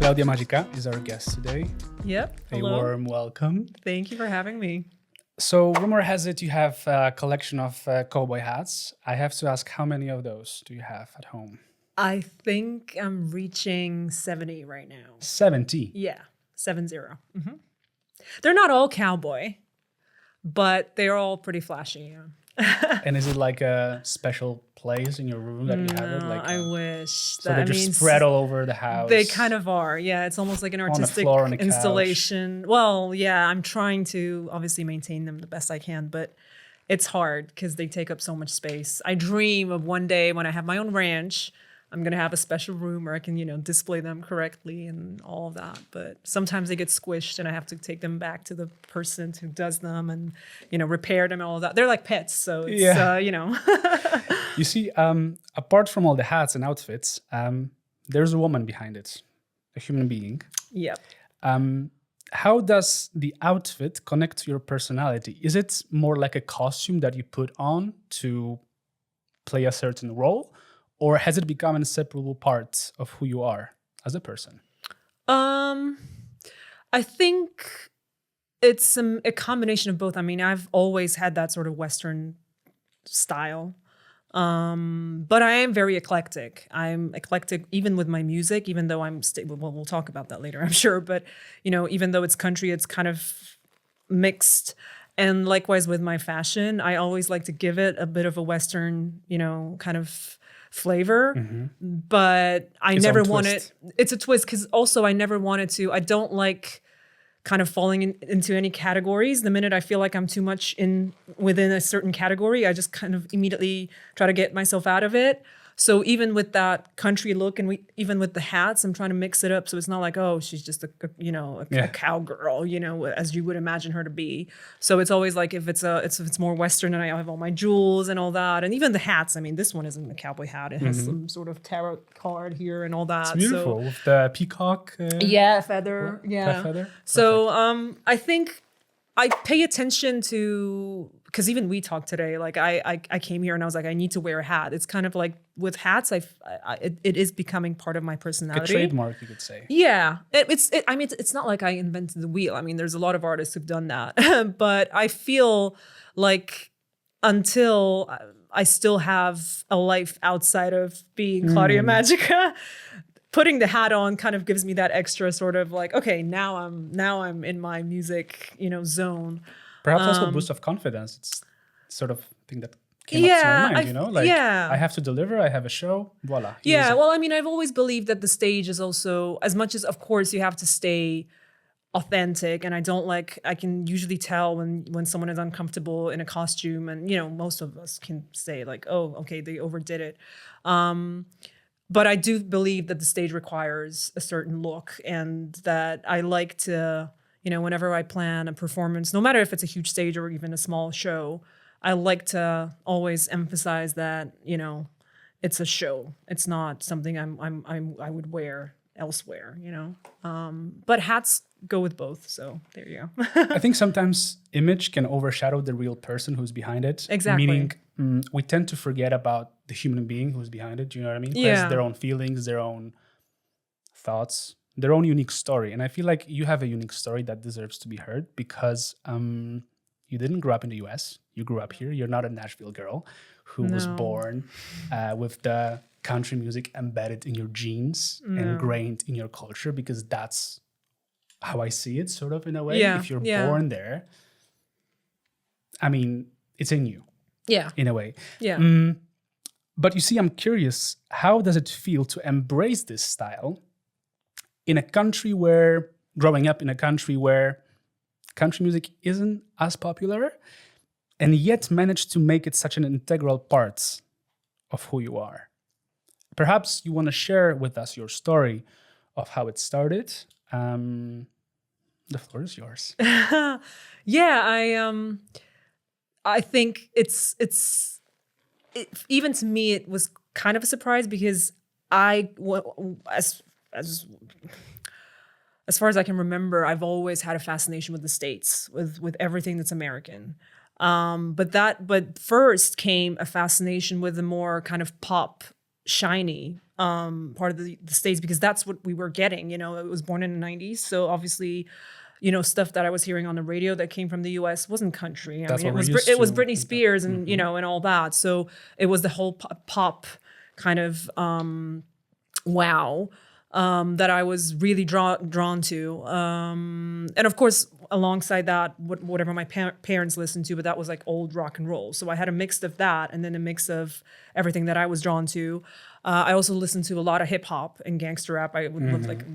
KLAUDIA MAGICA is our guest today. Yep. A Hello. warm welcome. Thank you for having me. So rumor has it you have a collection of cowboy hats. I have to ask, how many of those do you have at home? I think I'm reaching 70 right now. 70? Yeah, 70. Mm-hmm. They're not all cowboy, but they're all pretty flashy. Yeah. And is it like a special place in your room that you have it? Like I wish. So they're just spread all over the house? They kind of are. Yeah, it's almost like an artistic floor, on the installation. Well, yeah, I'm trying to obviously maintain them the best I can, but it's hard because they take up so much space. I dream of one day when I have my own ranch, I'm going to have a special room where I can, display them correctly and all of that. But sometimes they get squished and I have to take them back to the person who does them and, repair them and all of that. They're like pets. So it's, You see, apart from all the hats and outfits, there's a woman behind it, a human being. Yep. How does the outfit connect to your personality? Is it more like a costume that you put on to play a certain role? Or has it become an inseparable part of who you are as a person? I think it's a combination of both. I mean, I've always had that sort of Western style. But I am very eclectic. I'm eclectic even with my music, even though we'll talk about that later, I'm sure. But, even though it's country, it's kind of mixed. And likewise with my fashion, I always like to give it a bit of a Western, kind of flavor, but it's a twist because also I never wanted to, I don't like kind of falling into any categories. The minute I feel like I'm too much within a certain category, I just kind of immediately try to get myself out of it. So even with that country look and even with the hats, I'm trying to mix it up. So it's not like, oh, she's just a cowgirl, as you would imagine her to be. So it's always like if it's more Western and I have all my jewels and all that. And even the hats, I mean, this one isn't a cowboy hat. It has some sort of tarot card here and all that. It's beautiful with the peacock. Feather. Yeah. Feather. So I think I pay attention to, because even we talked today, like I came here and I was like, I need to wear a hat. It's kind of like with hats, it is becoming part of my personality. A trademark, you could say. Yeah. It's not like I invented the wheel. I mean, there's a lot of artists who've done that. But I feel like until I still have a life outside of being KLAUDIA MAGICA, putting the hat on kind of gives me that extra sort of like, okay, now I'm in my music, zone. Perhaps also a boost of confidence. It's sort of thing that came up to my mind, I have to deliver, I have a show, voila. Yeah, well, I mean, I've always believed that the stage is also, as much as, of course, you have to stay authentic, and I can usually tell when someone is uncomfortable in a costume, and, most of us can say like, oh, okay, they overdid it. But I do believe that the stage requires a certain look, and that I like to, whenever I plan a performance, no matter if it's a huge stage or even a small show, I like to always emphasize that, it's a show. It's not something I would wear elsewhere, But hats go with both, so there you go. I think sometimes image can overshadow the real person who's behind it. Exactly. Meaning we tend to forget about the human being who's behind it. Do you know what I mean? Yeah. Has their own feelings, their own thoughts, their own unique story. And I feel like you have a unique story that deserves to be heard because you didn't grow up in the US. You grew up here. You're not a Nashville girl who was born with the country music embedded in your genes, ingrained in your culture, because that's how I see it, sort of, in a way. Yeah. If you're born there, I mean, it's in you. Yeah. In a way. Yeah. But you see, I'm curious, how does it feel to embrace this style growing up in a country where country music isn't as popular, and yet manage to make it such an integral part of who you are? Perhaps you want to share with us your story of how it started. The floor is yours. Yeah, I think it's even to me, it was kind of a surprise because as far as I can remember, I've always had a fascination with the States, with everything that's American. But first came a fascination with the more kind of pop shiny part of the States, because that's what we were getting. It was born in the 90s. So obviously, stuff that I was hearing on the radio that came from the US wasn't country. It was Britney Spears and, and all that. So it was the whole pop kind of wow that I was really drawn to. And of course, alongside that, whatever my parents listened to, but that was like old rock and roll. So I had a mix of that and then a mix of everything that I was drawn to. I also listened to a lot of hip hop and gangster rap. I would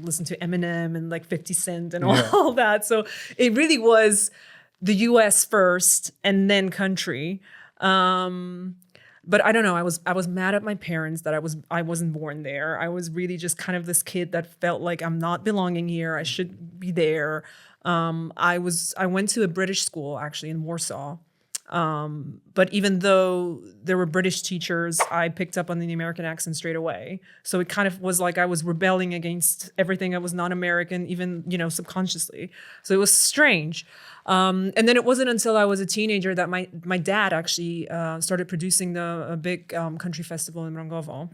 listen to Eminem and like 50 Cent and all that. So it really was the US first and then country. But I don't know. I was mad at my parents that I wasn't born there. I was really just kind of this kid that felt like I'm not belonging here. I should be there. I went to a British school actually in Warsaw. But even though there were British teachers, I picked up on the American accent straight away. So it kind of was like I was rebelling against everything that was non-American, even, subconsciously. So it was strange. And then it wasn't until I was a teenager that my dad actually started producing a big country festival in Mrągowa.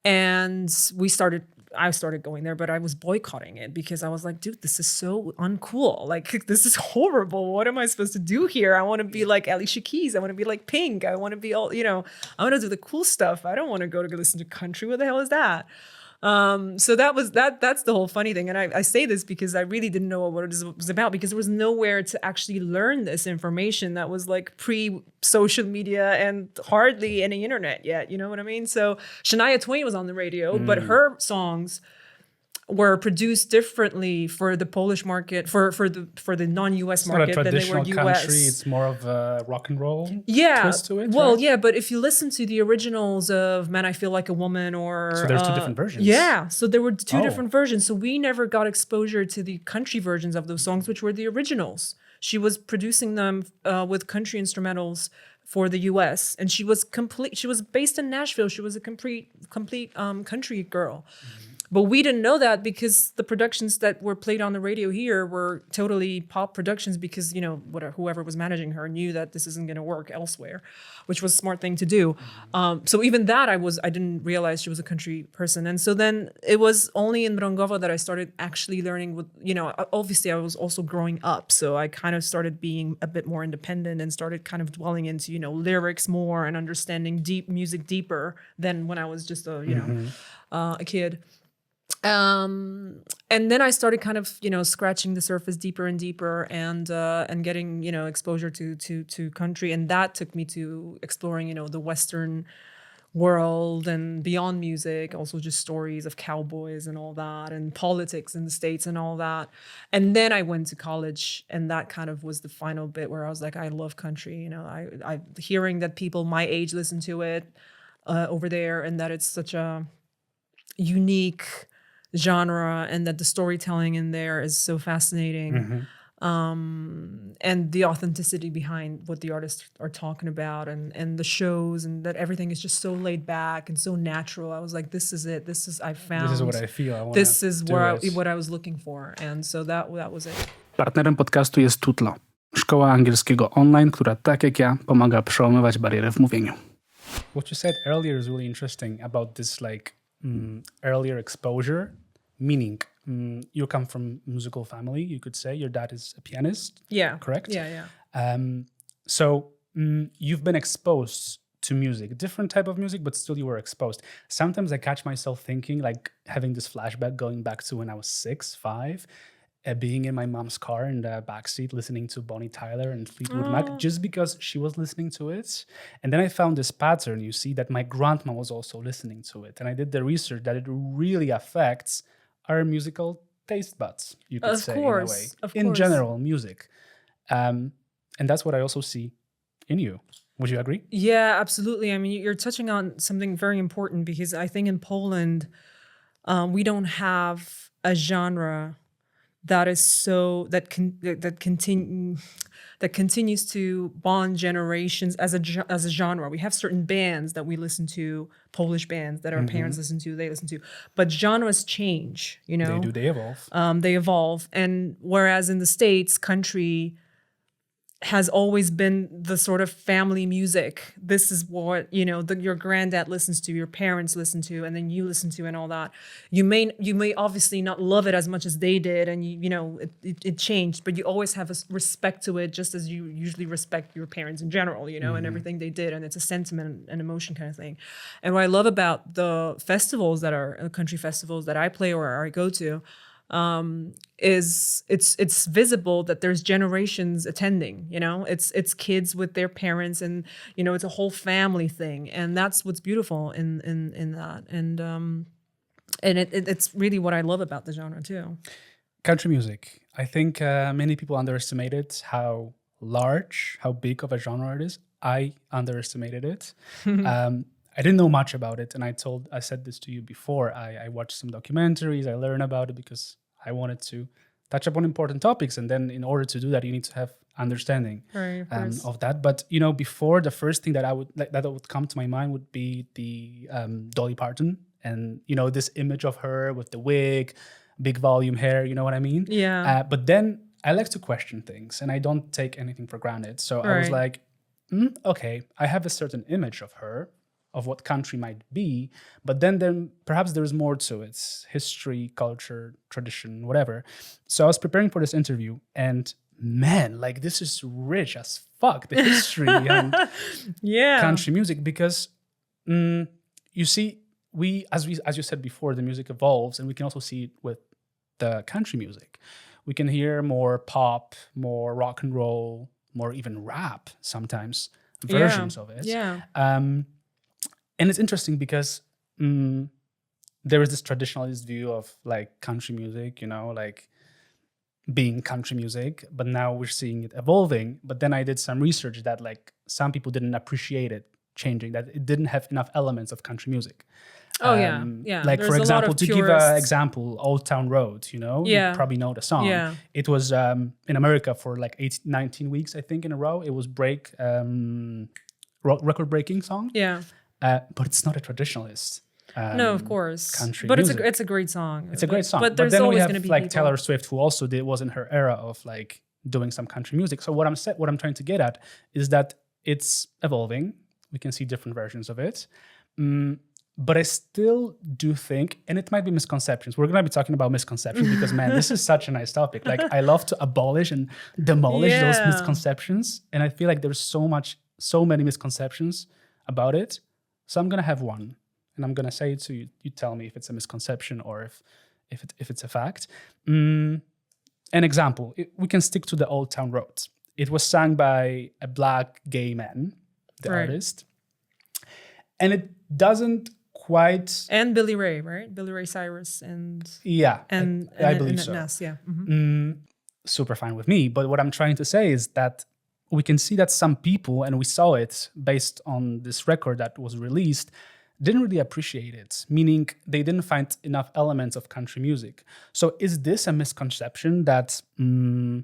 And I started going there, but I was boycotting it because I was like, dude, this is so uncool. Like, this is horrible. What am I supposed to do here? I want to be like Alicia Keys. I want to be like Pink. I want to be all, I want to do the cool stuff. I don't want to go listen to country. What the hell is that? So that's the whole funny thing. And I say this because I really didn't know what it was about, because there was nowhere to actually learn this information that was like pre-social media and hardly any internet yet. You know what I mean? So Shania Twain was on the radio, but her songs were produced differently for the Polish market, for the non-US market than they were US. Country, it's more of a rock and roll twist to it. Well, right? yeah, but if you listen to the originals of Man, I Feel Like a Woman, or so there's two different versions. Yeah, so there were two different versions. So we never got exposure to the country versions of those songs, which were the originals. She was producing them with country instrumentals for the US, and she was based in Nashville. She was a complete country girl. But we didn't know that because the productions that were played on the radio here were totally pop productions, because, whoever was managing her knew that this isn't going to work elsewhere, which was a smart thing to do. So even that, I didn't realize she was a country person. And so then it was only in Mrągowa that I started actually learning obviously I was also growing up. So I kind of started being a bit more independent and started kind of dwelling into, lyrics more and understanding music deeper than when I was just a kid. And then I started kind of, scratching the surface deeper and deeper, and getting, exposure to country. And that took me to exploring, the Western world and beyond music, also just stories of cowboys and all that, and politics in the States and all that. And then I went to college, and that kind of was the final bit where I was like, I love country. I hearing that people my age listen to it over there, and that it's such a unique genre, and that the storytelling in there is so fascinating, and the authenticity behind what the artists are talking about, and the shows, and that everything is just so laid back and so natural. I was like, this is it. This is what I feel. This is what I was looking for, and so that was it. Partnerem podcastu jest Tutlo, szkoła angielskiego online, która tak jak ja pomaga przełamywać bariery w mówieniu. What you said earlier is really interesting about this earlier exposure. Meaning, you come from a musical family, you could say. Your dad is a pianist. Yeah. Correct? Yeah. So you've been exposed to music, different type of music, but still you were exposed. Sometimes I catch myself thinking, like having this flashback going back to when I was 6, 5, being in my mom's car in the backseat listening to Bonnie Tyler and Fleetwood Mac, just because she was listening to it. And then I found this pattern, you see, that my grandma was also listening to it. And I did the research that it really affects our musical taste buds, you could say, in a way. In general, music. And that's what I also see in you. Would you agree? Yeah, absolutely. I mean, you're touching on something very important, because I think in Poland, we don't have a genre that is that continues to bond generations as a genre. We have certain bands that we listen to, Polish bands that our parents listen to, they listen to, but genres change. They evolve. They evolve, and whereas in the States, country has always been the sort of family music. This is what, your granddad listens to, your parents listen to, and then you listen to, and all that. You may obviously not love it as much as they did, and it changed, but you always have a respect to it, just as you usually respect your parents in general, and everything they did, and it's a sentiment and emotion kind of thing. And what I love about the festivals that are country festivals that I play or I go to, is it's visible that there's generations attending, it's kids with their parents, and it's a whole family thing, and that's what's beautiful in that, and it's really what I love about the genre too. Country music, I think many people underestimated how big of a genre it is. I underestimated it. I didn't know much about it, and I said this to you before. I watched some documentaries, I learned about it because I wanted to touch upon important topics, and then in order to do that, you need to have understanding of that. But before, the first thing that would come to my mind would be the Dolly Parton, and this image of her with the wig, big volume hair. You know what I mean? Yeah. But then I like to question things, and I don't take anything for granted. So I was like, okay, I have a certain image of her, of what country might be, but then perhaps there's more to it: history, culture, tradition, whatever. So I was preparing for this interview, and man, like, this is rich as fuck, the history and country music, because you see, as you said before, the music evolves, and we can also see it with the country music. We can hear more pop, more rock and roll, more even rap sometimes, versions of it. And it's interesting because there is this traditionalist view of like country music, like being country music, but now we're seeing it evolving. But then I did some research that like some people didn't appreciate it changing, that it didn't have enough elements of country music. Like, There's for example, to give an example, Old Town Road, you probably know the song. It was in America for like 19 weeks, I think, in a row. It was record-breaking song. But it's not a traditionalist. No, of course. Country but music. it's a great song. It's a great song. But there's then always we have going to be like people. Taylor Swift, who also was in her era of like doing some country music. So what I'm trying to get at is that it's evolving. We can see different versions of it. But I still do think, and it might be misconceptions. We're going to be talking about misconceptions because, man, this is such a nice topic. Like, I love to abolish and demolish those misconceptions. And I feel like there's so many misconceptions about it. So I'm going to have one, and I'm going to say it to you. You tell me if it's a misconception or if it's a fact. An example, we can stick to the Old Town Road. It was sung by a black gay man, the artist. And it doesn't quite... And Billy Ray, right? Billy Ray Cyrus and... Yeah, and I believe so. Ness, Super fine with me. But what I'm trying to say is that we can see that some people, and we saw it based on this record that was released, didn't really appreciate it, meaning they didn't find enough elements of country music. So is this a misconception that there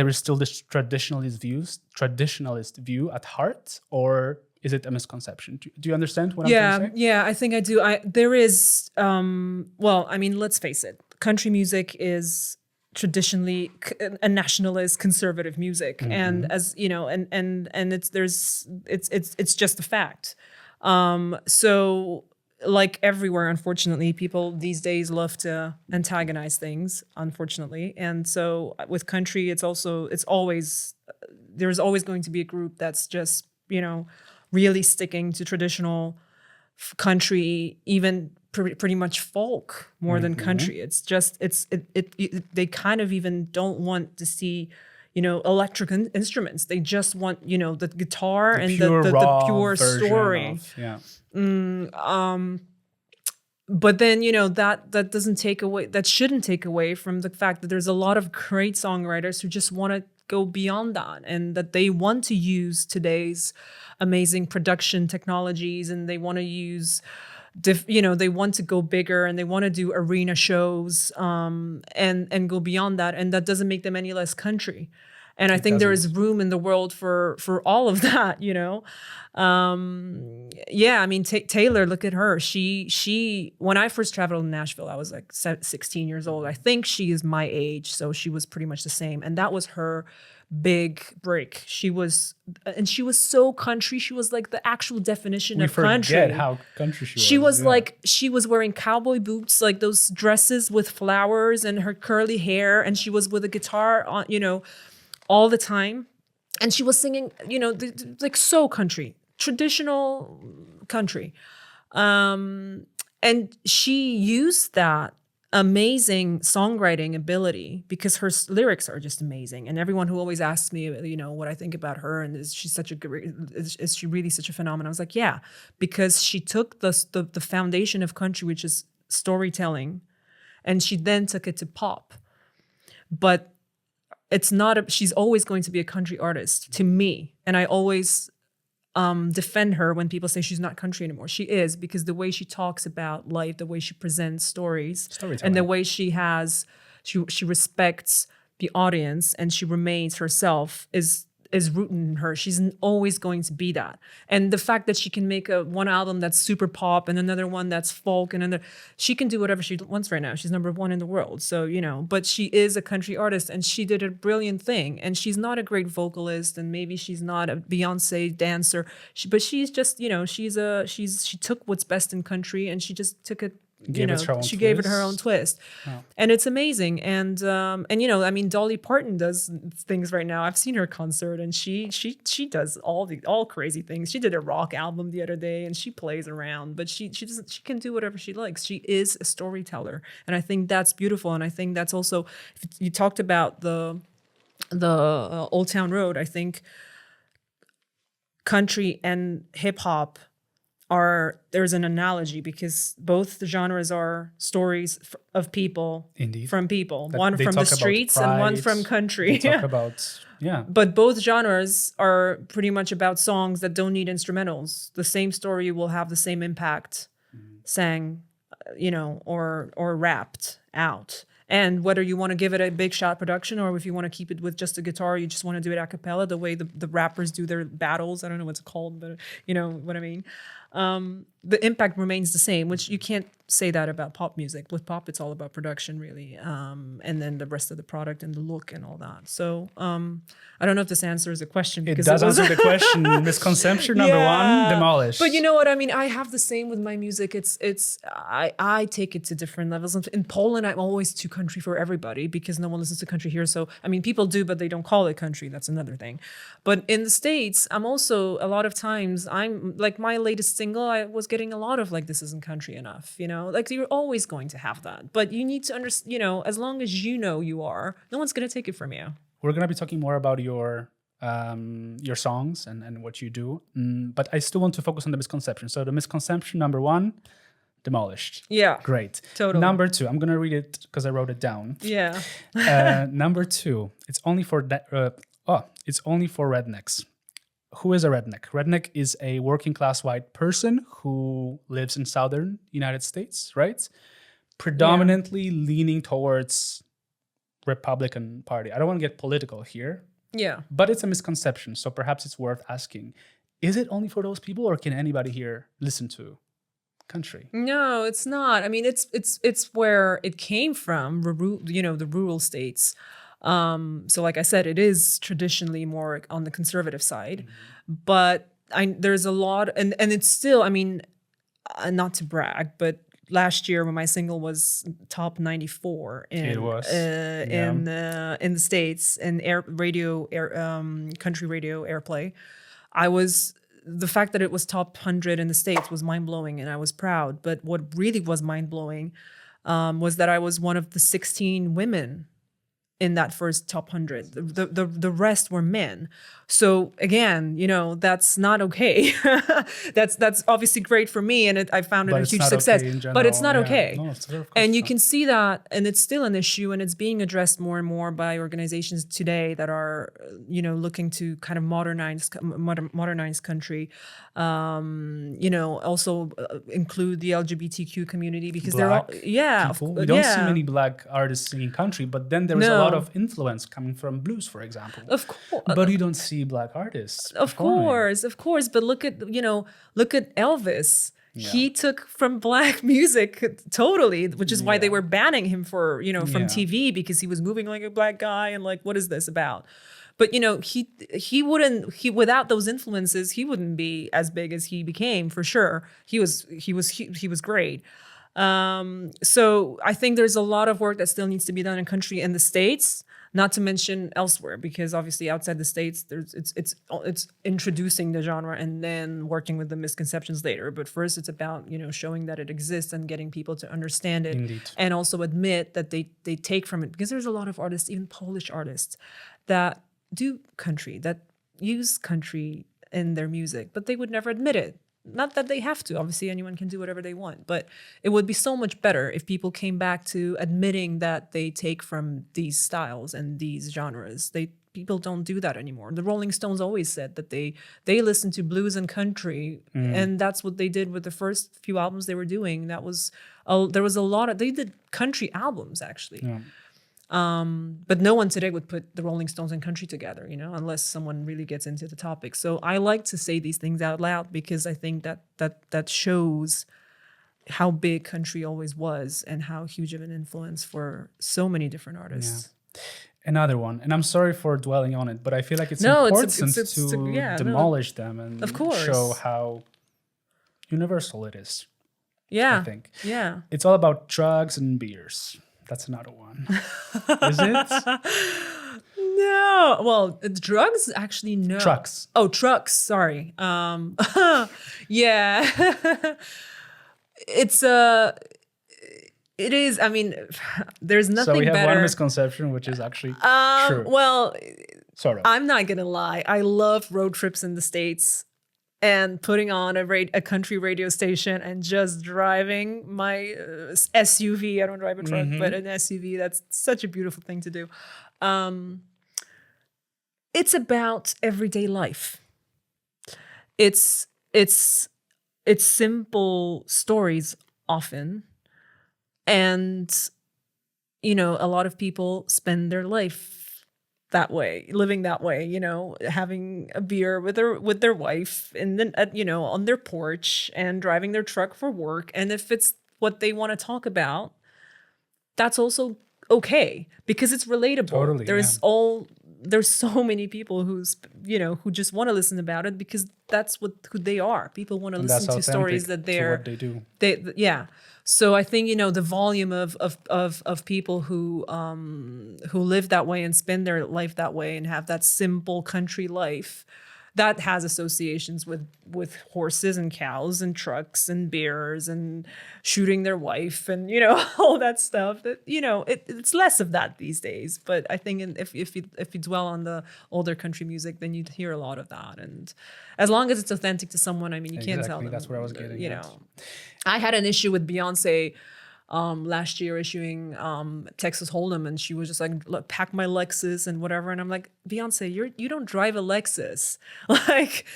is still this traditionalist view at heart, or is it a misconception? Do you understand what I'm trying to say? Yeah, I think I do. There is, let's face it. Country music is traditionally a nationalist conservative music, and as and it's just a fact. So like everywhere, unfortunately, people these days love to antagonize things, unfortunately. And so with country, there's always going to be a group that's just really sticking to traditional country, even pretty much folk more than country. It's just they kind of even don't want to see electric instruments. They just want the guitar and the pure story. But then that doesn't take away, that shouldn't take away from the fact that there's a lot of great songwriters who just want to go beyond that, and that they want to use today's amazing production technologies, and they want to use they want to go bigger, and they want to do arena shows and go beyond that, and that doesn't make them any less country. And I think there is room in the world for all of that, Taylor, look at her. She when I first traveled in Nashville, I was like 16 years old. I think she is my age, so she was pretty much the same. And that was her big break. She was so country. She was like the actual definition of country. We forget how country she was. She was like, she was wearing cowboy boots, like those dresses with flowers and her curly hair. And she was with a guitar on, all the time. And she was singing, like so country, traditional country. And she used that amazing songwriting ability because her lyrics are just amazing. And everyone who always asks me, what I think about her and is she really such a phenomenon? I was like, yeah, because she took the foundation of country, which is storytelling, and she then took it to pop. But she's always going to be a country artist to me. And I always defend her when people say she's not country anymore. She is, because the way she talks about life, the way she presents stories, and the way she respects the audience and she remains herself is rooted in her. She's always going to be that. And the fact that she can make one album that's super pop and another one that's folk and she can do whatever she wants right now. She's number one in the world. So, but she is a country artist and she did a brilliant thing. And she's not a great vocalist and maybe she's not a Beyonce dancer, but she's just, she took what's best in country and she just took it. Gave it her own twist. Oh. And it's amazing. And Dolly Parton does things right now. I've seen her concert and she does all crazy things. She did a rock album the other day and she plays around, but she can do whatever she likes. She is a storyteller. And I think that's beautiful. And I think that's also, you talked about the Old Town Road. I think country and hip hop there's an analogy because both the genres are stories of people. Indeed. From people. One from the streets pride, and one from country. They talk about, yeah. But both genres are pretty much about songs that don't need instrumentals. The same story will have the same impact sang, or rapped out. And whether you want to give it a big shot production or if you want to keep it with just a guitar, you just want to do it a cappella, the way the rappers do their battles. I don't know what it's called, but you know what I mean. The impact remains the same, which you can't say that about pop music. With pop, it's all about production, really, and then the rest of the product and the look and all that. So I don't know if this answers the question. It does answer the question. Misconception number one, demolished. But you know what I mean? I have the same with my music. I take it to different levels. In Poland, I'm always too country for everybody because no one listens to country here. So, I mean, people do, but they don't call it country. That's another thing. But in the States, I'm also, a lot of times, I'm like my latest single, I was getting a lot of like, this isn't country enough, you know? Like you're always going to have that. But you need to understand, you know, as long as you know you are, no one's going to take it from you. We're going to be talking more about your songs and what you do. But I still want to focus on the misconception. So the misconception number one, demolished. Yeah. Great. Totally. Number two, I'm going to read it because I wrote it down. Yeah. Number two, it's only for rednecks. Who is a redneck? Redneck is a working class white person who lives in southern United States, right? Predominantly leaning towards Republican Party. I don't want to get political here. Yeah. But it's a misconception. So perhaps it's worth asking, is it only for those people or can anybody here listen to country? No, it's not. I mean, it's where it came from, you know, the rural states. So like I said, it is traditionally more on the conservative side, but there's a lot, and it's still, I mean, not to brag, but last year when my single was top 94 in the States in country radio airplay, the fact that it was top 100 in the States was mind-blowing and I was proud. But what really was mind-blowing was that I was one of the 16 women in that first top 100. The rest were men. So again, you know, that's not okay. that's obviously great for me, and I found it a huge success. Okay but it's not okay. No, and you can see that, and it's still an issue, and it's being addressed more and more by organizations today that are, you know, looking to kind of modernize country. You know, also include the LGBTQ community because they're all, we don't see many black artists singing country, but then there's a lot of influence coming from blues, for example. Of course, but you don't see black artists. Of course. But look at Elvis. Yeah. He took from black music totally, which is why they were banning him from TV because he was moving like a black guy and like, what is this about? But he wouldn't without those influences, he wouldn't be as big as he became for sure. He was great. So I think there's a lot of work that still needs to be done in country in the States, not to mention elsewhere, because obviously outside the States, it's introducing the genre and then working with the misconceptions later. But first, it's about showing that it exists and getting people to understand it, Indeed. and also admit that they take from it, because there's a lot of artists, even Polish artists, that do country, that use country in their music, but they would never admit it. Not that they have to. Obviously, anyone can do whatever they want. But it would be so much better if people came back to admitting that they take from these styles and these genres. People don't do that anymore. The Rolling Stones always said that they listened to blues and country, and that's what they did with the first few albums they were doing. There was a lot of, they did country albums actually. Yeah. But no one today would put the Rolling Stones and country together, unless someone really gets into the topic. So I like to say these things out loud because I think that shows how big country always was and how huge of an influence for so many different artists. Yeah. Another one, and I'm sorry for dwelling on it, but I feel like it's important to demolish them and of course. show how universal it is. Yeah, I think. Yeah. It's all about drugs and beers. That's another one. Is it? No. Well, drugs actually no. Trucks. Oh, trucks. Sorry. Yeah. It is. I mean, there's nothing better. So we have one misconception, which is actually true. Well, sort of. I'm not gonna lie. I love road trips in the States. And putting on a country radio station and just driving my SUV. I don't drive a truck, but an SUV. That's such a beautiful thing to do. It's about everyday life. It's simple stories often, and a lot of people spend their life that way, living that way, having a beer with their wife and then on their porch and driving their truck for work. And if it's what they want to talk about, that's also okay because it's relatable. Totally, there's so many people who just want to listen about it because that's who they are. People want to listen to stories that they're what they do. Yeah. So I think the volume of people who live that way and spend their life that way and have that simple country life, that has associations with horses and cows and trucks and beers and shooting their wife and all that stuff. That it's less of that these days. But I think if you dwell on the older country music, then you'd hear a lot of that. And as long as it's authentic to someone, I mean, you can't tell them. That's where I was getting. I had an issue with Beyonce last year issuing Texas Hold'em, and she was just like, "Look, pack my Lexus and whatever." And I'm like, Beyonce, you don't drive a Lexus. Like,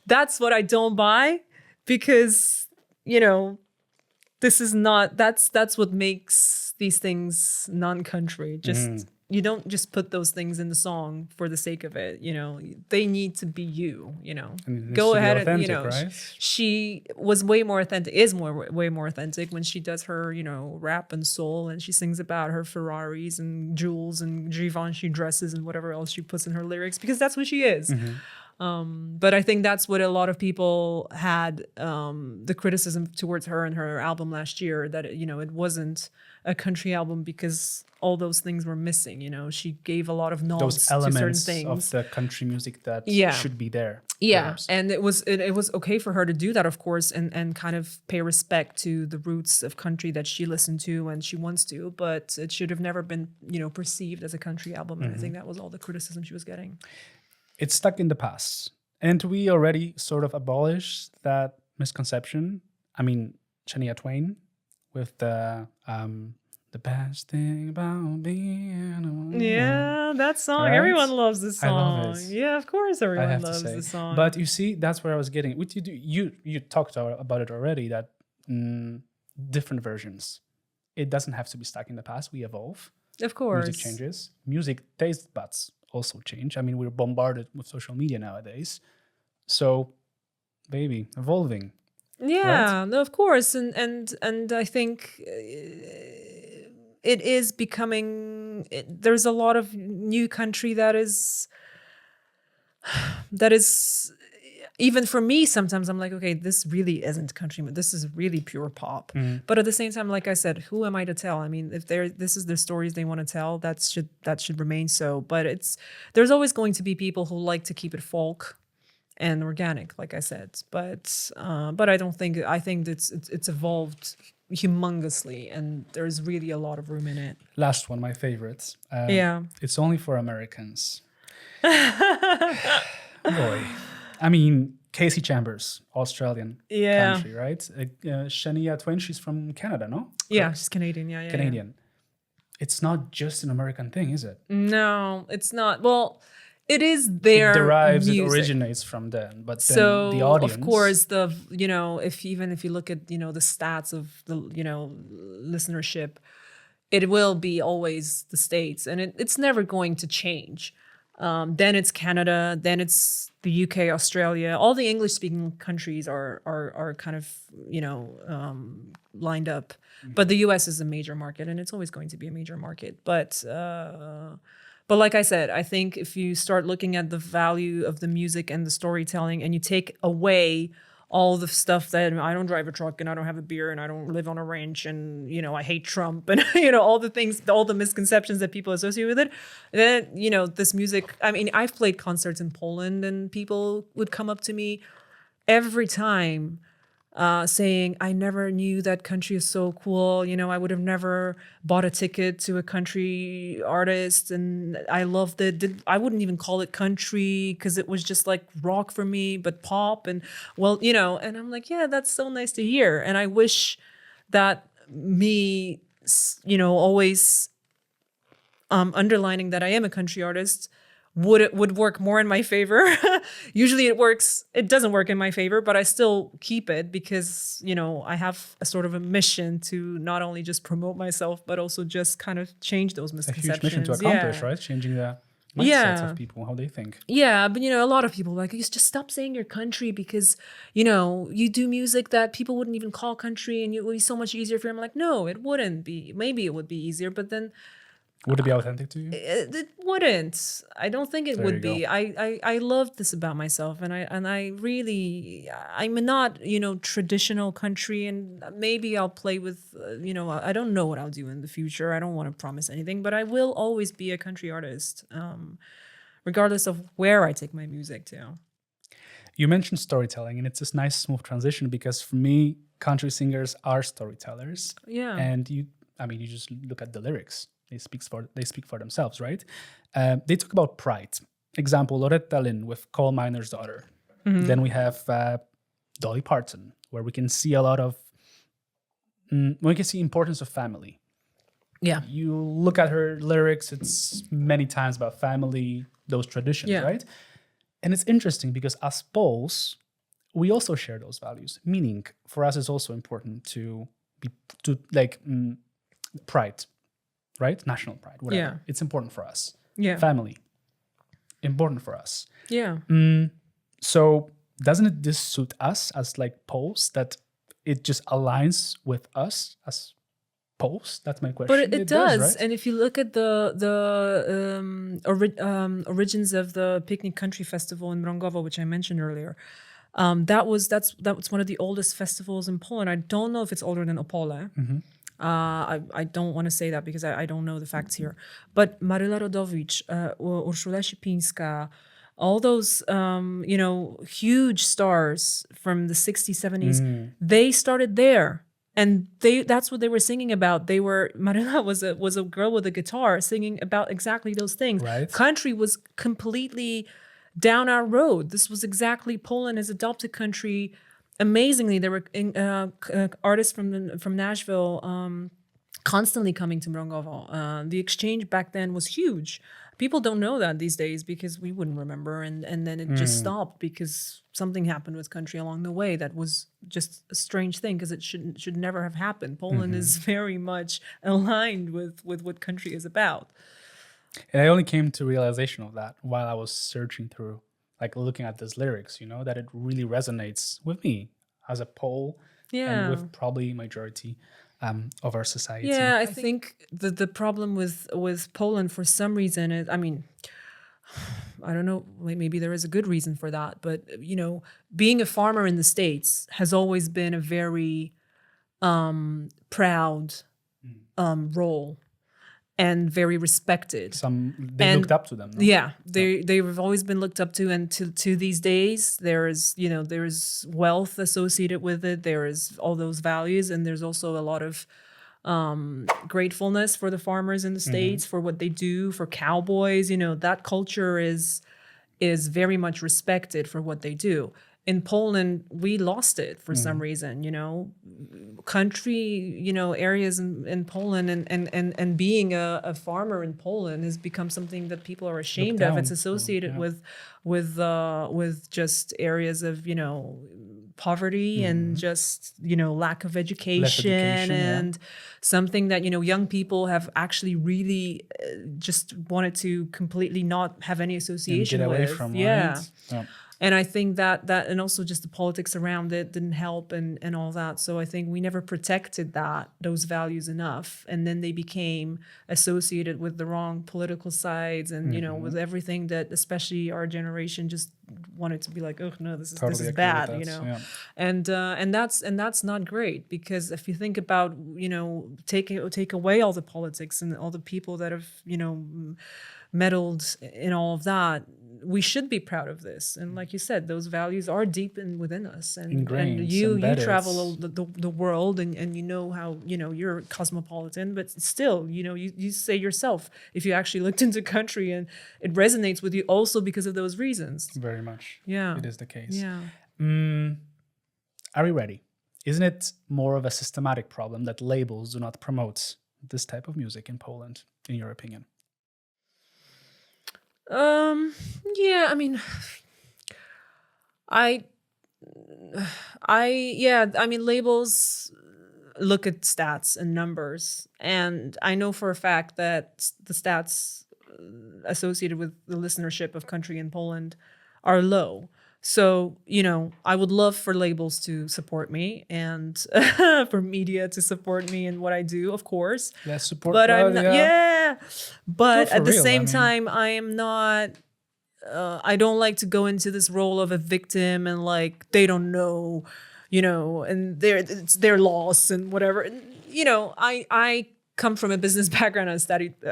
that's what I don't buy because this is not. That's what makes these things non-country. Just you don't just put those things in the song for the sake of it. They need to be you. Go ahead and right? She was way more authentic. Way more authentic when she does her rap and soul, and she sings about her Ferraris and jewels and Givenchy dresses and whatever else she puts in her lyrics because that's who she is. But I think that's what a lot of people had the criticism towards her and her album last year, that it wasn't a country album because all those things were missing. She gave a lot of nods those to certain elements things of the country music that should be there. Yeah, perhaps. and it was okay for her to do that, of course, and kind of pay respect to the roots of country that she listened to and she wants to, but it should have never been perceived as a country album. And I think that was all the criticism she was getting. It's stuck in the past. And we already sort of abolished that misconception. I mean, Shania Twain with the best thing about being a Yeah, that song. Right? Everyone loves this song. I love it. Yeah, of course everyone loves this song. But you see, that's where I was getting. What you talked about it already, that different versions. It doesn't have to be stuck in the past. We evolve. Of course. Music changes. Music taste buds also change. I mean, we're bombarded with social media nowadays. So, baby, evolving. Yeah, right? No, of course. And I think it is becoming, there's a lot of new country that is that is, even for me, sometimes I'm like, okay, this really isn't country, this is really pure pop. But at the same time, like I said, who am I to tell? I mean, if this is the stories they want to tell, that should remain so. But there's always going to be people who like to keep it folk and organic, like I said. But I think it's evolved humongously, and there's really a lot of room in it. Last one, my favorite. It's only for Americans. Boy. I mean, Casey Chambers, Australian country, right? Shania Twain, she's from Canada, no? Yeah, she's Canadian. Yeah, Canadian. Yeah. It's not just an American thing, is it? No, it's not. Well, it is their it music. originates from then, but then the audience. Of course, if you look at the stats of the listenership, it will be always the States, and it's never going to change. Then it's Canada, then it's the UK, Australia. All the English-speaking countries are kind of lined up, but the US is a major market, and it's always going to be a major market. But like I said, I think if you start looking at the value of the music and the storytelling, and you take away all the stuff that I don't drive a truck and I don't have a beer and I don't live on a ranch and I hate Trump and all the things, all the misconceptions that people associate with it, then this music. I mean, I've played concerts in Poland and people would come up to me every time saying, I never knew that country is so cool. I would have never bought a ticket to a country artist, and I loved it. I wouldn't even call it country because it was just like rock for me, but pop. And and I'm like, yeah, that's so nice to hear. And I wish that me, always underlining that I am a country artist would work more in my favor. Usually it doesn't work in my favor, but I still keep it because, I have a sort of a mission to not only just promote myself, but also just kind of change those misconceptions. A huge mission to accomplish, right? Changing the mindsets of people, how they think. Yeah, but a lot of people are like, you just stop saying your country because, you do music that people wouldn't even call country, and it would be so much easier for you. I'm like, no, it wouldn't be. Maybe it would be easier, but then would it be authentic to you? It wouldn't. I don't think it would be. I love this about myself, and I really, I'm not traditional country, and maybe I'll play with I don't know what I'll do in the future. I don't want to promise anything, but I will always be a country artist, regardless of where I take my music to. You mentioned storytelling, and it's this nice smooth transition because for me, country singers are storytellers. Yeah, and you just look at the lyrics. They speak for themselves, right? They talk about pride. Example, Loretta Lynn with Coal Miner's Daughter. Mm-hmm. Then we have Dolly Parton, where we can see a lot of, we can see importance of family. Yeah. You look at her lyrics, it's many times about family, those traditions, right? And it's interesting because as Poles, we also share those values. Meaning, for us, it's also important to pride. Right? National pride, whatever. Yeah. It's important for us. Yeah. Family. Important for us. Yeah. So doesn't this suit us as like Poles, that it just aligns with us as Poles? That's my question. But it does. Right? And if you look at the origins of the Picnic Country Festival in Mrągowa, which I mentioned earlier, that's one of the oldest festivals in Poland. I don't know if it's older than Opole. Mm-hmm. I don't want to say that because I don't know the facts here. But Maryla Rodowicz, Urszula Sipińska, all those huge stars from the 60s, 70s, they started there. And that's what they were singing about. Maryla was a girl with a guitar singing about exactly those things. Right. Country was completely down our road. This was exactly Poland as adopted country. Amazingly, there were artists from Nashville constantly coming to Mrągowa. The exchange back then was huge. People don't know that these days because we wouldn't remember, and then it just stopped because something happened with country along the way that was just a strange thing because it should never have happened. Poland is very much aligned with what country is about. And I only came to realization of that while I was searching through, like looking at these lyrics, that it really resonates with me as a Pole and with probably majority of our society. Yeah, I think the problem with Poland for some reason is, I don't know, maybe there is a good reason for that, but being a farmer in the States has always been a very proud role and very respected. They looked up to them. No? Yeah, they've always been looked up to, and to these days, there is wealth associated with it. There is all those values, and there's also a lot of gratefulness for the farmers in the States for what they do, for cowboys. That culture is very much respected for what they do. In Poland, we lost it for some reason, country, areas in Poland and being a farmer in Poland has become something that people are ashamed of. It's associated with just areas of, poverty and just, lack of education and something that, young people have actually really just wanted to completely not have any association and get away with. From, yeah. Right? Yeah. And I think that and also just the politics around it didn't help and all that. So I think we never protected those values enough. And then they became associated with the wrong political sides and, with everything that especially our generation just wanted to be like, oh no, this is bad, Yeah. And that's not great, because if you think about, take away all the politics and all the people that have, meddled in all of that, we should be proud of this. And like you said, those values are deep within us. And you travel the world and you know how, you're cosmopolitan, but still, you say yourself, if you actually looked into country and it resonates with you also because of those reasons. Very much. Yeah. It is the case. Yeah. Are we ready? Isn't it more of a systematic problem that labels do not promote this type of music in Poland, in your opinion? Yeah, I mean, labels look at stats and numbers, and I know for a fact that the stats associated with the listenership of country in Poland are low. So, I would love for labels to support me and for media to support me in what I do, of course. Yeah, support. But I'm not, But at the same time, I am not, I don't like to go into this role of a victim and like, they don't know, and it's their loss and whatever. And, I come from a business background. I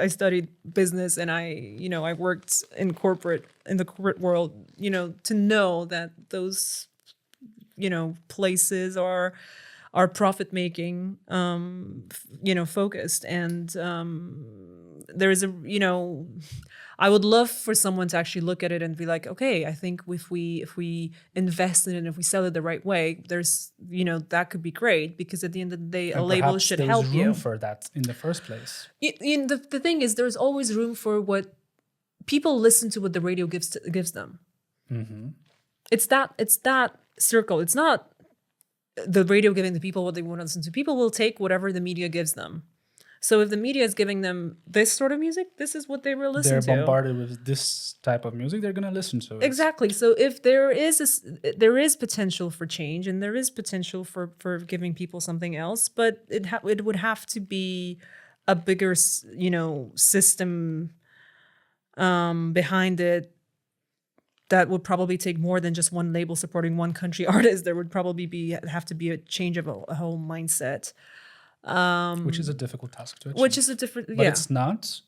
studied business, and I worked in the corporate world, to know that those, places are profit making, focused. And there is I would love for someone to actually look at it and be like, okay, I think if we invest in it, and if we sell it the right way, there's, that could be great, because at the end of the day, a label should help you. There's room for that in the first place. The thing is, there's always room for what people listen to, what the radio gives them. Mm-hmm. It's that circle. It's not the radio giving the people what they want to listen to. People will take whatever the media gives them. So if the media is giving them this sort of music, this is what they will listen to. They're bombarded with this type of music, they're going to listen to it. Exactly. So if there is potential for change, and there is potential for giving people something else, but it would have to be a bigger, system behind it. That would probably take more than just one label supporting one country artist. There would probably have to be a change of a whole mindset. Which is a difficult task to achieve. But it's not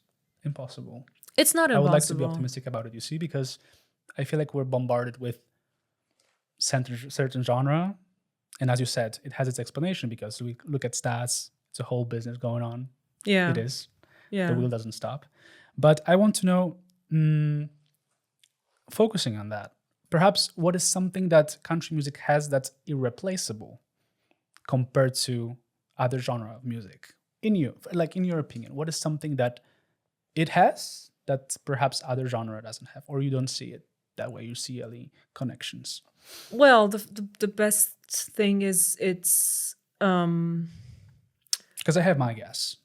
impossible. It's not impossible. I would like to be optimistic about it, you see, because I feel like we're bombarded with certain genre. And as you said, it has its explanation, because we look at stats, it's a whole business going on. Yeah. It is. Yeah. The wheel doesn't stop. But I want to know, focusing on that, perhaps what is something that country music has that's irreplaceable compared to other genre of music? In your opinion, what is something that it has that perhaps other genre doesn't have, or you don't see it that way? You see any connections? Well, the best thing is it's because I have my guess,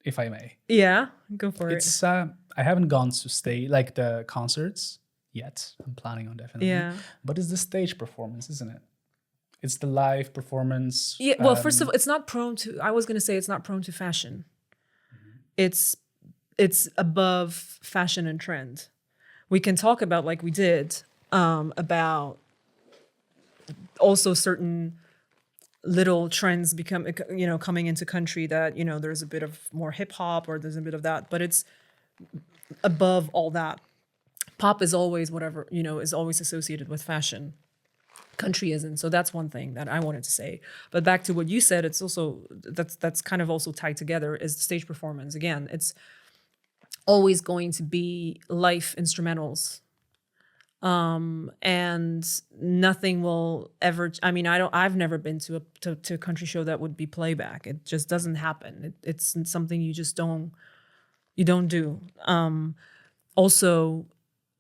if I may. Yeah, go for it. I haven't gone to the concerts yet. I'm planning on definitely. Yeah. But it's the stage performance, isn't it? It's the live performance. Yeah. Well, first of all, it's not prone to. I was going to say it's not prone to fashion. Mm-hmm. It's above fashion and trend, we can talk about, like we did, about also certain little trends coming into country that, there's a bit of more hip hop or there's a bit of that, but it's above all that. Pop is always whatever, is always associated with fashion. Country isn't. So that's one thing that I wanted to say. But back to what you said, it's also, that's kind of also tied together, is the stage performance. Again, it's always going to be live instrumentals. And nothing will ever, I've never been to a country show that would be playback. It just doesn't happen. It's something you don't do. Also,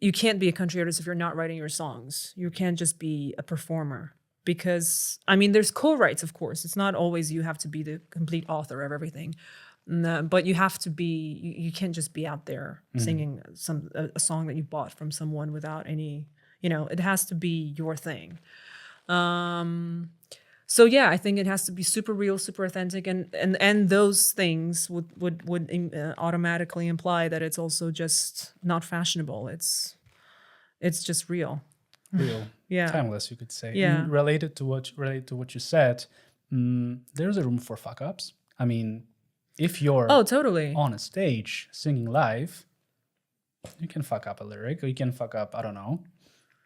you can't be a country artist if you're not writing your songs. You can't just be a performer, because there's co-writes, of course. It's not always you have to be the complete author of everything. But you have to be, you can't just be out there singing a song that you bought from someone without any, it has to be your thing. So yeah, I think it has to be super real, super authentic, and those things would automatically imply that it's also just not fashionable. It's just real. Real. Yeah. Timeless, you could say. Yeah. And related to what you said, there's a room for fuck ups. If you're totally on a stage singing live, you can fuck up a lyric, or you can fuck up, I don't know,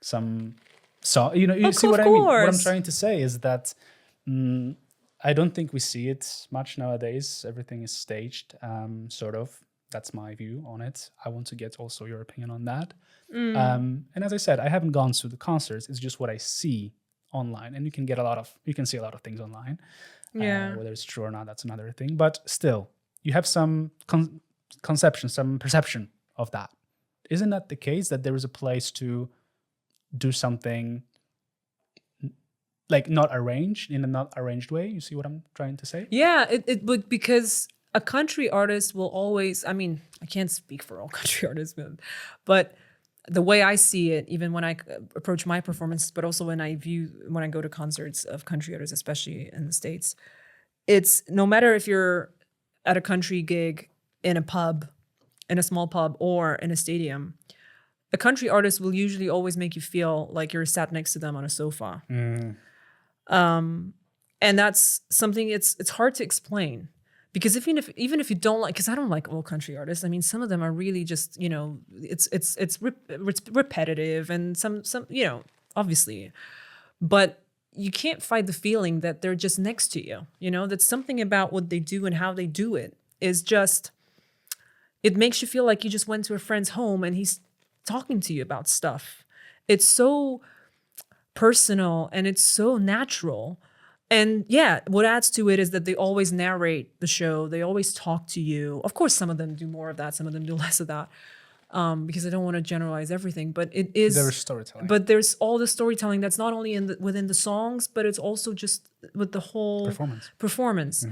some song. You see what I mean? What I'm trying to say is that I don't think we see it much nowadays. Everything is staged, sort of. That's my view on it. I want to get also your opinion on that. And as I said, I haven't gone to the concerts. It's just what I see online, and you can see a lot of things online. Yeah. Whether it's true or not, that's another thing. But still, you have some conception, some perception of that. Isn't that the case, that there is a place to do something like not arranged, in a not arranged way? You see what I'm trying to say? Yeah, it would, because a country artist will always, I can't speak for all country artists, but the way I see it, even when I approach my performances, but also when I go to concerts of country artists, especially in the States, it's no matter if you're at a country gig in a pub, in a small pub, or in a stadium, a country artist will usually always make you feel like you're sat next to them on a sofa. And that's something, it's hard to explain. Because even if you don't like, because I don't like all country artists. Some of them are really just, it's repetitive, and some obviously, but you can't fight the feeling that they're just next to you. That something about what they do and how they do it is just, it makes you feel like you just went to a friend's home and he's talking to you about stuff. It's so personal and it's so natural. And yeah, what adds to it is that they always narrate the show. They always talk to you. Of course, some of them do more of that. Some of them do less of that, because I don't want to generalize everything. But it is, there's storytelling. But there's all the storytelling that's not only within the songs, but it's also just with the whole performance.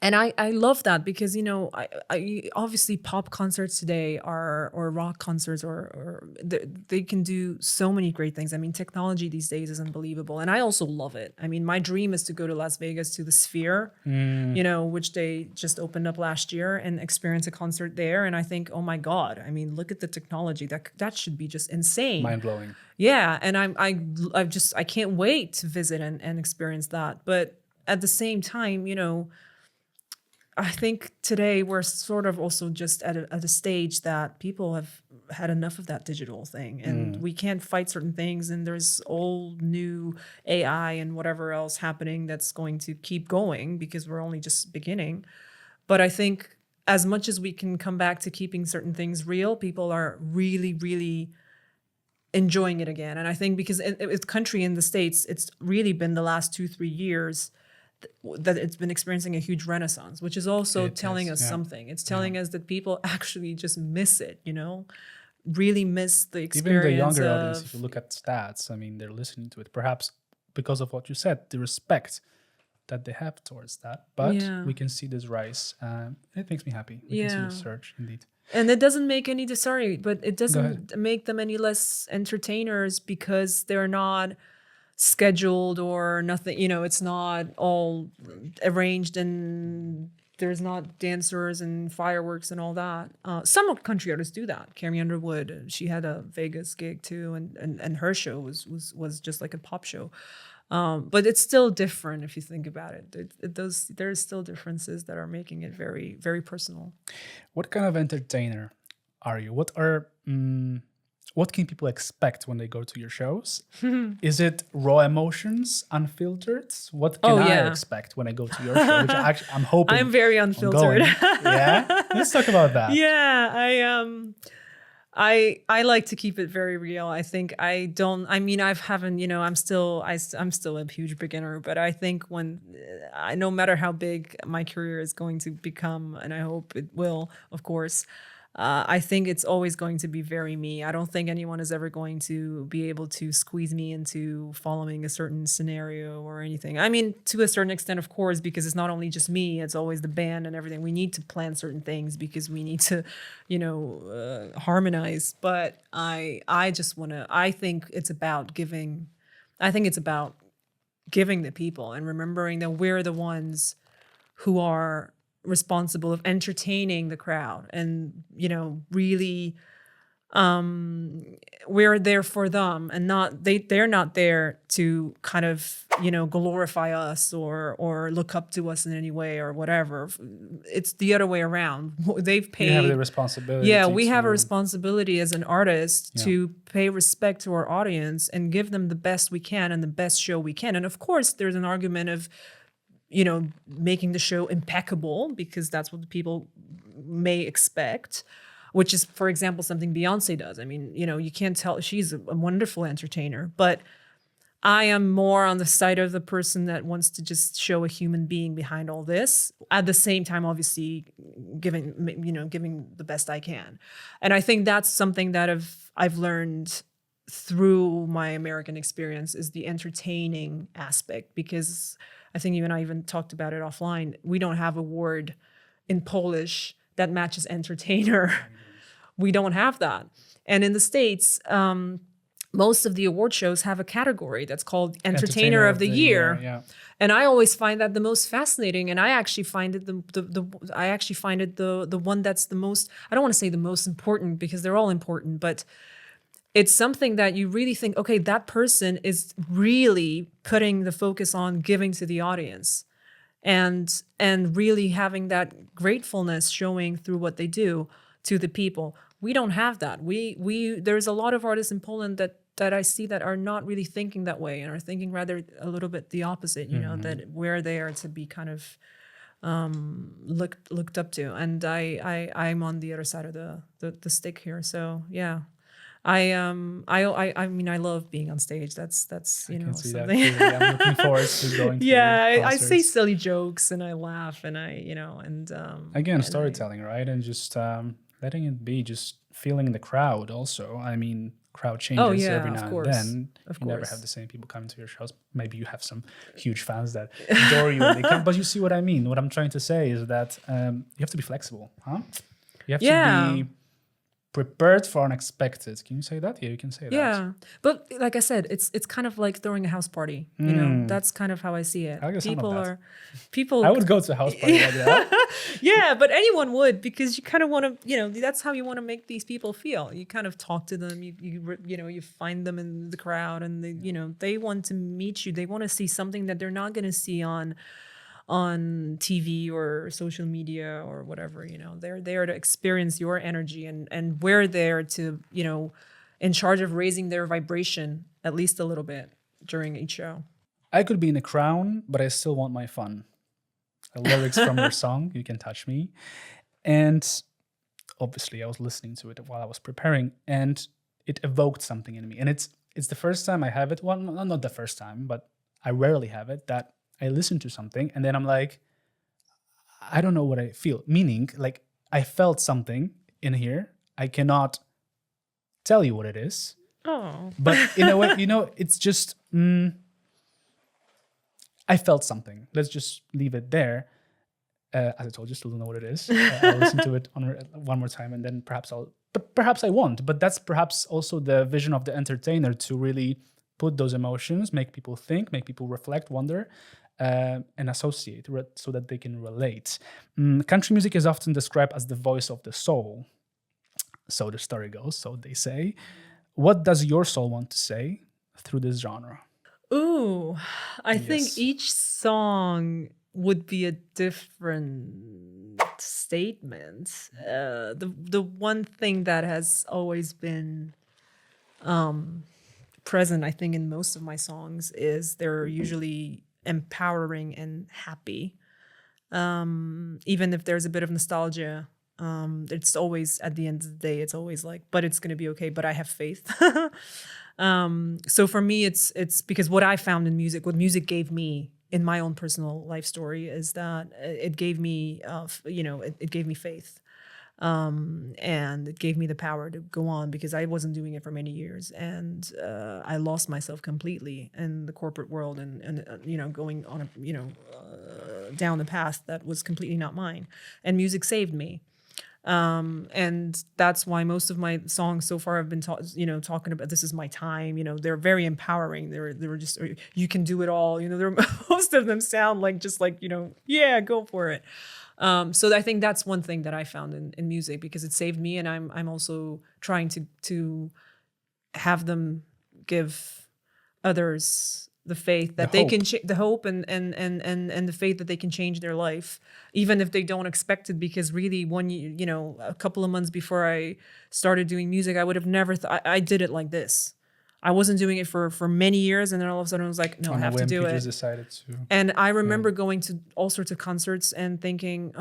And I love that, because I obviously pop concerts today or rock concerts or they can do so many great things. Technology these days is unbelievable, and I also love it. My dream is to go to Las Vegas to the Sphere, which they just opened up last year, and experience a concert there. And I think, oh my God, look at the technology. That should be just insane, mind blowing. Yeah, and I can't wait to visit and experience that. But at the same time, I think today we're sort of also just at a stage that people have had enough of that digital thing, and we can't fight certain things, and there's all new AI and whatever else happening that's going to keep going, because we're only just beginning. But I think as much as we can come back to keeping certain things real, people are really, really enjoying it again. And I think because it's country in the States, it's really been the last 2-3 years that it's been experiencing a huge renaissance, which is also telling us something. It's telling us that people actually just miss it, really miss the experience. Even the younger audience, if you look at stats, they're listening to it, perhaps because of what you said, the respect that they have towards that. But we can see this rise. It makes me happy. We can see the surge, indeed. And it doesn't make but it doesn't make them any less entertainers, because they're not scheduled or nothing, it's not all arranged and there's not dancers and fireworks and all that. Some country artists do that. Carrie Underwood, she had a Vegas gig too, and her show was just like a pop show. But it's still different if you think about it. There's still differences that are making it very, very personal. What kind of entertainer are you? What can people expect when they go to your shows? Is it raw emotions, unfiltered? What can I expect when I go to your show? Which I'm hoping I'm very unfiltered. Yeah, let's talk about that. Yeah, I like to keep it very real. I think I don't. I mean, I'm still a huge beginner, but I think no matter how big my career is going to become, and I hope it will, of course. I think it's always going to be very me. I don't think anyone is ever going to be able to squeeze me into following a certain scenario or anything. I mean, to a certain extent, of course, because it's not only just me, it's always the band and everything. We need to plan certain things because we need to, harmonize. But I think it's about giving. I think it's about giving the people and remembering that we're the ones who are responsible of entertaining the crowd, and really we're there for them, and they're not there to kind of glorify us or look up to us in any way or whatever. It's the other way around. They've paid. You have the responsibility. Yeah, we have a responsibility as an artist to pay respect to our audience and give them the best we can and the best show we can. And of course, there's an argument of making the show impeccable, because that's what the people may expect, which is, for example, something Beyonce does. I mean, you can't tell, she's a wonderful entertainer, but I am more on the side of the person that wants to just show a human being behind all this, at the same time, obviously giving the best I can. And I think that's something that I've learned through my American experience, is the entertaining aspect, because I think you and I even talked about it offline. We don't have a word in Polish that matches entertainer. We don't have that. And in the States, most of the award shows have a category that's called Entertainer of the Year. Yeah. And I always find that the most fascinating. And I actually find it the one that's the most, I don't want to say the most important, because they're all important, but it's something that you really think, okay, that person is really putting the focus on giving to the audience and really having that gratefulness showing through what they do to the people. We don't have that. There's a lot of artists in Poland that I see that are not really thinking that way, and are thinking rather a little bit the opposite, that we're there to be kind of looked up to. And I'm on the other side of the stick here. So yeah. I mean, I love being on stage. That's something. That I'm looking forward to going to I say silly jokes and I laugh and again, storytelling, right? And just letting it be, just feeling the crowd also. I mean, crowd changes every now and then. You never have the same people coming to your shows. Maybe you have some huge fans that adore you when they come, but you see what I mean. What I'm trying to say is that you have to be flexible, huh? You have to be prepared for unexpected. Can you say that? Yeah, you can say that. Yeah, but like I said, it's kind of like throwing a house party. That's kind of how I see it. I would go to a house party like that. Yeah, but anyone would, because you kind of want to, that's how you want to make these people feel. You kind of talk to them. You find them in the crowd, and they want to meet you. They want to see something that they're not going to see on TV or social media or whatever. They're there to experience your energy, and we're there to, in charge of raising their vibration at least a little bit during each show. I could be in a crown, but I still want my fun. Lyrics from your song, You Can Touch Me. And obviously I was listening to it while I was preparing, and it evoked something in me. And it's the first time I have it. Well, not the first time, but I rarely have it, that I listen to something and then I'm like, I don't know what I feel. Meaning, like, I felt something in here. I cannot tell you what it is. Oh. But in a way, it's just, I felt something. Let's just leave it there. As I told you, still don't know what it is. I'll listen to it one more time, and then perhaps I won't. But that's perhaps also the vision of the entertainer, to really put those emotions, make people think, make people reflect, wonder, and associate so that they can relate. Country music is often described as the voice of the soul. So the story goes, so they say. What does your soul want to say through this genre? Ooh, I think Yes. each song would be a different statement. The one thing that has always been present, I think, in most of my songs is they're usually empowering and happy. Even if there's a bit of nostalgia, it's always, at the end of the day, it's always like, but it's going to be okay, but I have faith. So for me, it's because what I found in music, what music gave me in my own personal life story is that it gave me, it gave me faith. And it gave me the power to go on because I wasn't doing it for many years, and I lost myself completely in the corporate world and going on down the path that was completely not mine. And music saved me. And that's why most of my songs so far have been talking about this is my time. They're very empowering. They're just, you can do it all. Most of them sound like yeah, go for it. So I think that's one thing that I found in music, because it saved me, and I'm also trying to have them give others the faith that they can the hope and the faith that they can change their life, even if they don't expect it. Because really, a couple of months before I started doing music, I would have never I did it like this. I wasn't doing it for many years, and then all of a sudden I was like, no, I have to do it. Decided to. And I remember going to all sorts of concerts and thinking,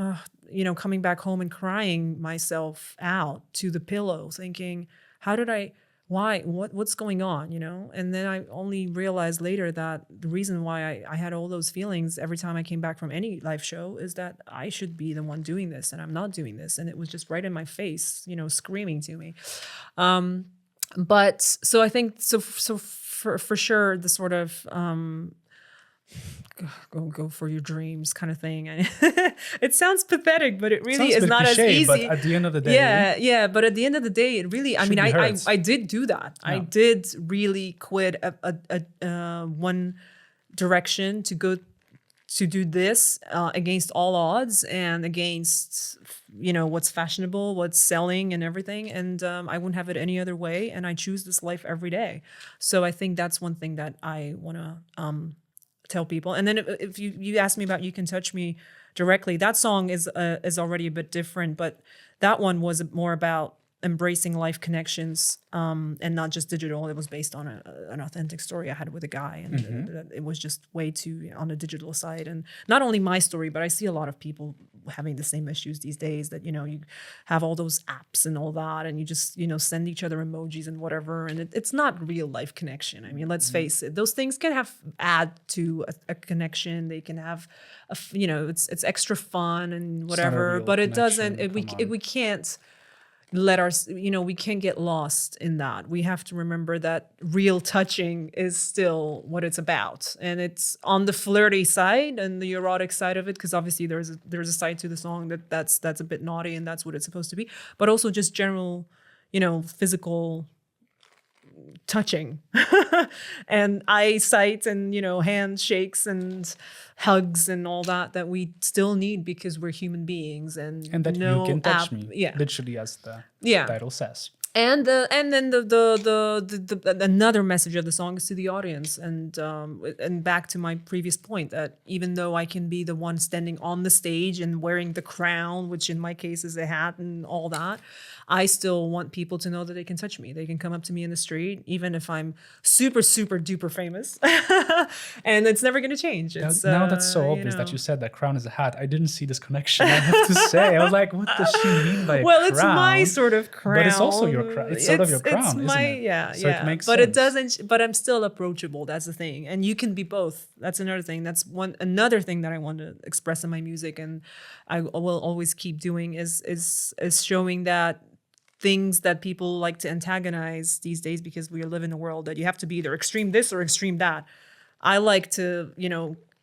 coming back home and crying myself out to the pillow, thinking, what's going on, And then I only realized later that the reason why I had all those feelings every time I came back from any live show is that I should be the one doing this, and I'm not doing this. And it was just right in my face, screaming to me. But so I think for sure the sort of go for your dreams kind of thing. It sounds pathetic, but it really is not cliche, as easy. But at the end of the day, yeah. But at the end of the day, it really. I mean, I did do that. Yeah. I did really quit a one direction to go to do this against all odds and against what's fashionable, what's selling and everything. And I wouldn't have it any other way. And I choose this life every day. So I think that's one thing that I want to tell people. And then if you ask me about You Can Touch Me directly, that song is already a bit different, but that one was more about embracing life connections and not just digital. It was based on an authentic story I had with a guy, and it was just way too on the digital side. And not only my story, but I see a lot of people having the same issues these days, that you have all those apps and all that, and you just send each other emojis and whatever, and it's not real life connection. I mean, let's face it, those things can add to a connection. They can have it's extra fun and whatever, but it doesn't. We can't let we can't get lost in that. We have to remember that real touching is still what it's about, and it's on the flirty side and the erotic side of it, because obviously there's a side to the song that's a bit naughty, and that's what it's supposed to be, but also just general physical touching and eyesight and handshakes and hugs and all that we still need, because we're human beings, and that you can touch me, literally, as the title says. And then the another message of the song is to the audience, and back to my previous point, that even though I can be the one standing on the stage and wearing the crown, which in my case is a hat and all that, I still want people to know that they can touch me. They can come up to me in the street, even if I'm super, super duper famous, and it's never going to change. Now that's so obvious that you said that crown is a hat. I didn't see this connection, I have to say. I was like, what does she mean by well, crown? It's my sort of crown. But it's also your crown. It's sort of your crown, isn't it? Yeah, so yeah. It makes but sense. it doesn't. But I'm still approachable. That's the thing, and you can be both. That's another thing. That's another thing that I want to express in my music, and I will always keep doing is showing that things that people like to antagonize these days, because we live in a world that you have to be either extreme this or extreme that. I like to,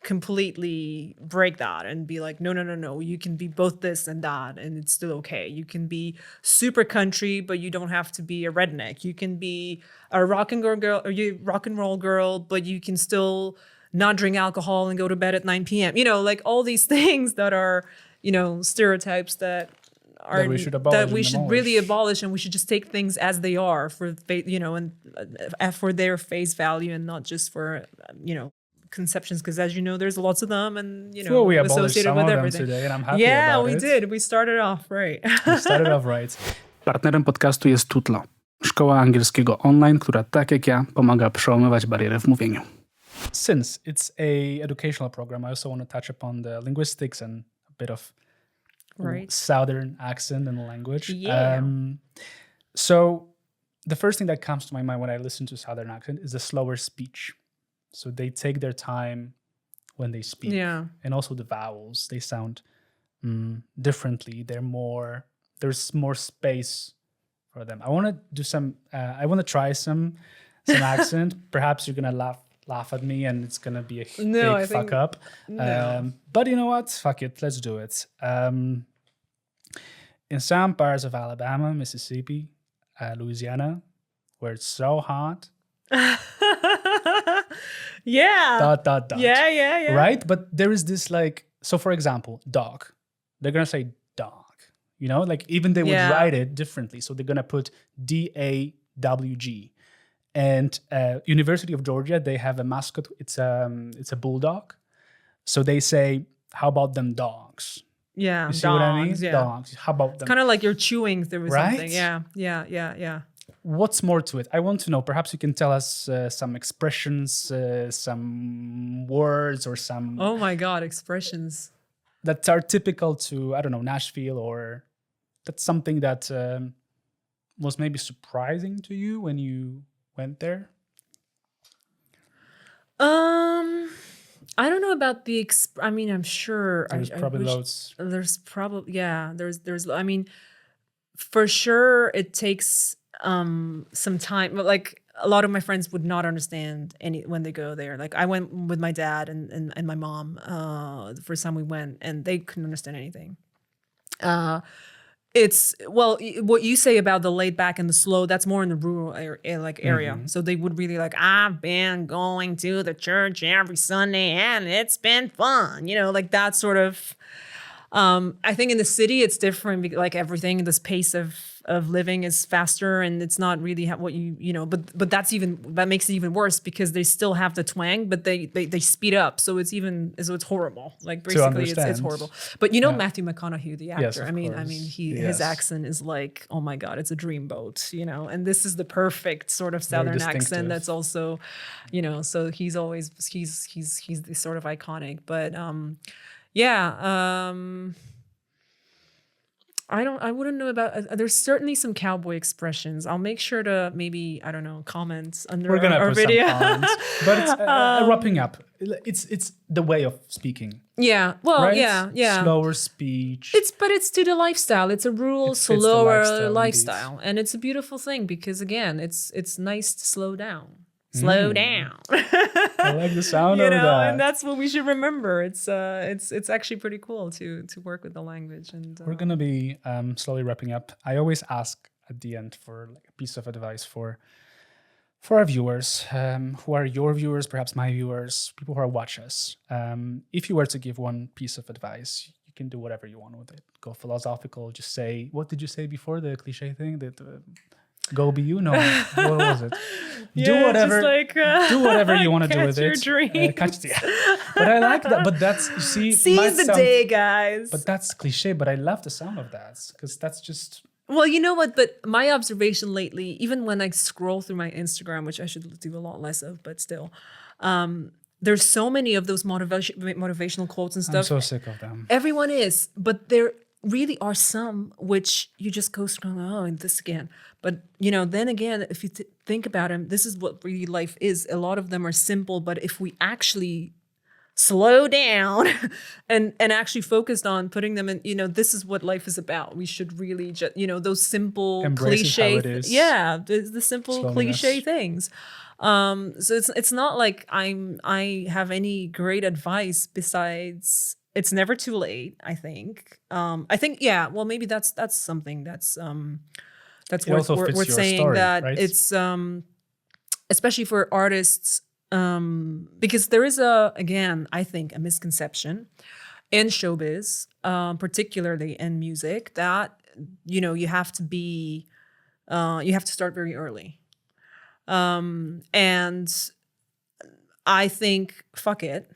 completely break that and be like, no, you can be both this and that, and it's still okay. You can be super country, but you don't have to be a redneck. You can be a rock and roll girl, but you can still not drink alcohol and go to bed at 9 p.m. You know, like all these things that are, you know, stereotypes that are that we should really abolish, and we should just take things as they are for, you know, and for their face value, and not just for, you know, conceptions, because as you know, there's lots of them, and you know, we associated with everything. Today, and I'm happy yeah, about we it. did. We started off right. We started off right. Partnerem podcastu jest Tutlo, szkoła angielskiego online, która tak jak ja pomaga przełamywać bariery w mówieniu. Since it's a educational program, I also want to touch upon the linguistics and a bit of Southern accent and language. Yeah. So the first thing that comes to my mind when I listen to Southern accent is the slower speech. So they take their time when they speak. Yeah. And also the vowels, they sound differently. There's more space for them. I want to do I want to try some accent. Perhaps you're going to laugh at me and it's going to be a big fuck up. No. But you know what? Fuck it. Let's do it. In some parts of Alabama, Mississippi, Louisiana, where it's so hot. Yeah. ... Yeah. Right? But there is this so for example, dog. They're going to say dog. You know, even they would write it differently. So they're going to put DAWG. And University of Georgia, they have a mascot. It's a bulldog. So they say, how about them dogs? Yeah, you see dogs, what I mean? Yeah. Dogs. How about them? Kind of like you're chewing through right? something. Yeah. What's more to it? I want to know. Perhaps you can tell us some expressions, some words, or some. Oh my God, expressions that are typical to, I don't know, Nashville, or that's something that was maybe surprising to you when you went there. I don't know about the. I mean, I'm sure there's probably loads. There's probably There's. I mean, for sure, it takes some time. But a lot of my friends would not understand when they go there. I went with my dad and my mom the first time we went, and they couldn't understand anything. It's what you say about the laid back and the slow, that's more in the rural area. Mm-hmm. So they would really I've been going to the church every Sunday and it's been fun, you know, that sort of. I think in the city it's different, everything, this pace of living is faster, and it's not really what you know, but that makes it even worse, because they still have the twang, but they speed up, so it's horrible. Basically it's horrible. But you know, Matthew McConaughey, the actor, yes, I mean his accent is oh my God, it's a dreamboat, you know, and this is the perfect sort of Southern accent that's also, you know, so he's the sort of iconic, but I wouldn't know about. There's certainly some cowboy expressions. I'll make sure to maybe, I don't know, comment under We're gonna our put video. Some comments, but it's wrapping up. It's the way of speaking. Yeah. Well, right? yeah. Slower speech. It's to the lifestyle. It's a rural, slower lifestyle, and it's a beautiful thing, because again, it's nice to slow down. Slow down. I like the sound of that. And that's what we should remember. It's actually pretty cool to work with the language. And we're gonna be slowly wrapping up. I always ask at the end for a piece of advice for our viewers, who are your viewers, perhaps my viewers, people who are watch us. If you were to give one piece of advice, you can do whatever you want with it. Go philosophical. Just say, what did you say before, the cliche thing that. Go be you. No, what was it? Do whatever you want to do with it. Dream. But I like that. But that's, you see, seize the day, guys. But that's cliche. But I love the sound of that, because that's just. Well, you know what? But my observation lately, even when I scroll through my Instagram, which I should do a lot less of, but still, there's so many of those motivational quotes and stuff. I'm so sick of them. Everyone is, but there really are some which you just go scrolling, and this again. But, you know, then again, if you think about them, this is what really life is. A lot of them are simple, but if we actually slow down and actually focused on putting them in, you know, this is what life is about. We should really just, you know, those simple cliche, the simple cliche things. So it's not like I have any great advice besides it's never too late, I think. Well, maybe that's something that's worth saying, story, that right? it's especially for artists Because there is I think, a misconception in showbiz, particularly in music, that, you have to start very early. And I think, fuck it,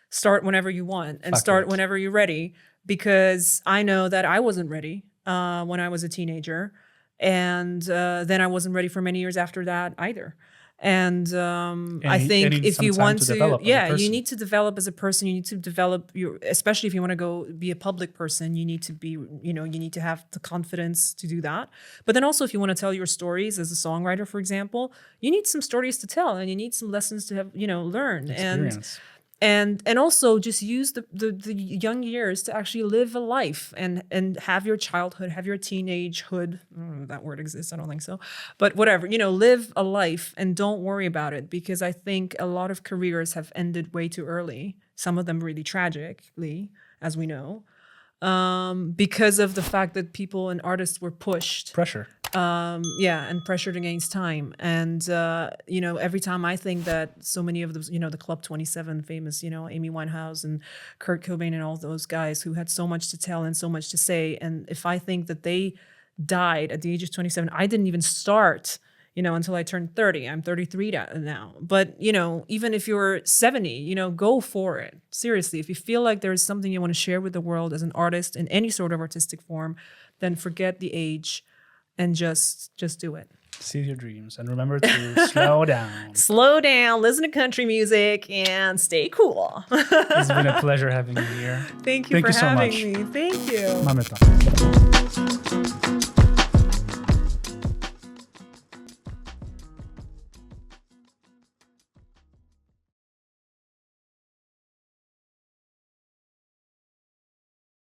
start whenever you want and start whenever you're ready, because I know that I wasn't ready when I was a teenager. And then I wasn't ready for many years after that either. And I think if you want to you need to develop as a person. You need to develop especially if you want to go be a public person, you need to be, you need to have the confidence to do that. But then also, if you want to tell your stories as a songwriter, for example, you need some stories to tell, and you need some lessons to have, learn. Experience. And also just use the young years to actually live a life and have your childhood, have your teenagehood. I don't know if that word exists. I don't think so. But whatever, live a life and don't worry about it, because I think a lot of careers have ended way too early. Some of them really tragically, as we know, because of the fact that people and artists were pushed. Pressure. And pressured against time. And, every time I think that so many of those, the Club 27 famous, Amy Winehouse and Kurt Cobain and all those guys who had so much to tell and so much to say. And if I think that they died at the age of 27, I didn't even start, until I turned 30. I'm 33 now. But, even if you're 70, go for it. Seriously, if you feel like there's something you want to share with the world as an artist in any sort of artistic form, then forget the age. And just do it. Seize your dreams. And remember to slow down. Slow down, listen to country music, and stay cool. It's been a pleasure having you here. Thank you for having me. Thank you. Mamy to.